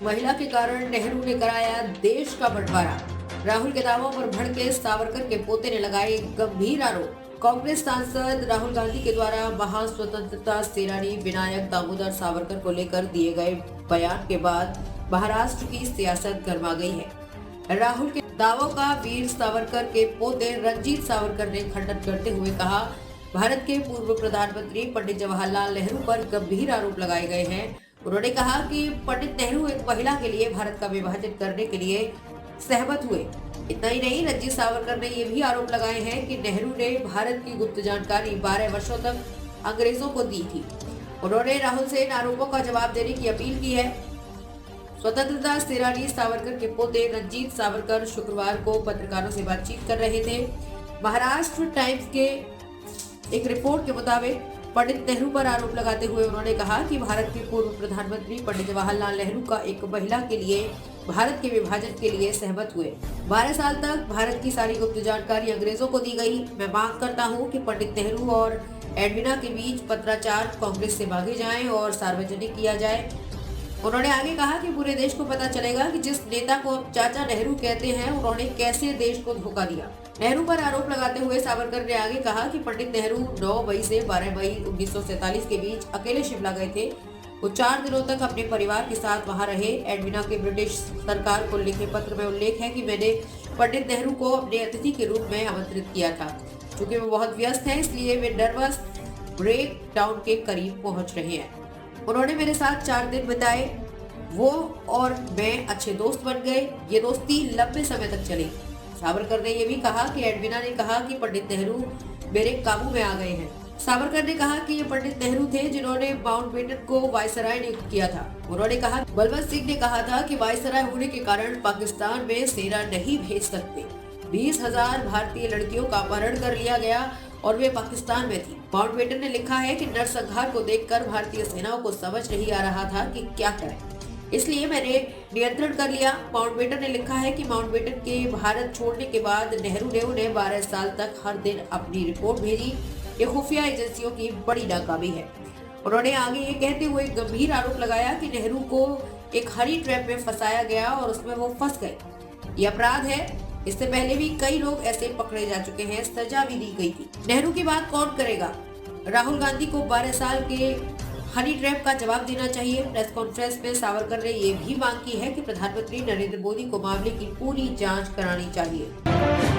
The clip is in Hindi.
महिला के कारण नेहरू ने कराया देश का बंटवारा। राहुल के दावों पर भड़के सावरकर के पोते ने लगाए गंभीर आरोप। कांग्रेस सांसद राहुल गांधी के द्वारा महान स्वतंत्रता सेनानी विनायक दामोदर सावरकर को लेकर दिए गए बयान के बाद महाराष्ट्र की सियासत गर्मा गई है। राहुल के दावों का वीर सावरकर के पोते रंजीत सावरकर ने खंडन करते हुए कहा, भारत के पूर्व प्रधानमंत्री पंडित जवाहरलाल नेहरू पर गंभीर आरोप लगाए गए हैं। उन्होंने कहा कि पंडित नेहरू एक महिला के लिए भारत का विभाजन करने के लिए सहमत हुए। इतना ही नहीं, रंजीत सावरकर ने यह भी आरोप लगाए हैं कि नेहरू ने भारत की गुप्त जानकारी 12 वर्षों तक अंग्रेजों को दी थी। उन्होंने राहुल से इन आरोपों का जवाब देने की अपील की है। स्वतंत्रता सेनानी सावरकर के पोते रंजीत सावरकर शुक्रवार को पत्रकारों से बातचीत कर रहे थे। महाराष्ट्र टाइम्स के एक रिपोर्ट के मुताबिक पंडित नेहरू पर आरोप लगाते हुए उन्होंने कहा कि भारत के पूर्व प्रधानमंत्री पंडित जवाहरलाल नेहरू का एक महिला के लिए भारत के विभाजन के लिए सहमत हुए। 12 साल तक भारत की सारी गुप्त जानकारी अंग्रेजों को दी गई। मैं मांग करता हूं कि पंडित नेहरू और एडविना के बीच पत्राचार कांग्रेस से मांगे जाएं और सार्वजनिक किया जाए। उन्होंने आगे कहा कि पूरे देश को पता चलेगा कि जिस नेता को अब चाचा नेहरू कहते हैं, उन्होंने कैसे देश को धोखा दिया। नेहरू पर आरोप लगाते हुए सावरकर ने आगे कहा कि पंडित नेहरू 9 मई से 12 मई 1947 के बीच अकेले शिमला गए थे। वो 4 दिनों तक अपने परिवार के साथ वहां रहे। एडविना के ब्रिटिश सरकार को लिखे पत्र में उल्लेख है कि मैंने पंडित नेहरू को अपने अतिथि के रूप में आमंत्रित किया था। चूंकि वो बहुत व्यस्त है, इसलिए वे नर्वस ब्रेक डाउन के करीब पहुंच रहे हैं। उन्होंने मेरे साथ 4 दिन बिताए। वो और मैं अच्छे दोस्त बन गए। ये दोस्ती लंबे समय तक चली। सावरकर ने यह भी कहा कि एडविना ने कहा कि पंडित नेहरू मेरे काबू में आ गए हैं। सावरकर ने कहा कि ये पंडित नेहरू थे जिन्होंने माउंटबेटन को वायसराय नियुक्त किया था। उन्होंने कहा, बलवंत सिंह ने कहा था कि वायसराय होने के कारण पाकिस्तान में सेना नहीं भेज सकते। 20,000 भारतीय लड़कियों का अपहरण कर लिया गया और वे पाकिस्तान में थी। माउंटबेटन ने लिखा है कि नरसंहार को देखकर भारतीय सेनाओं को समझ नहीं आ रहा था कि क्या करें, इसलिए मैंने नियंत्रण कर लिया। माउंटबेटन ने लिखा है कि माउंटबेटन के भारत छोड़ने के बाद नेहरू ने उन्हें 12 साल तक हर दिन अपनी रिपोर्ट भेजी। ये खुफिया एजेंसियों की बड़ी नाकामी है। उन्होंने आगे ये कहते हुए गंभीर आरोप लगाया कि नेहरू को एक हनी ट्रैप में फंसाया गया और उसमें वो फंस गए। ये अपराध है। इससे पहले भी कई लोग ऐसे पकड़े जा चुके हैं, सजा भी दी गई थी। नेहरू की बात कौन करेगा? राहुल गांधी को 12 साल के हनी ट्रैप का जवाब देना चाहिए। प्रेस कॉन्फ्रेंस में सावरकर ने यह भी मांग की है कि प्रधानमंत्री नरेंद्र मोदी को मामले की पूरी जांच करानी चाहिए।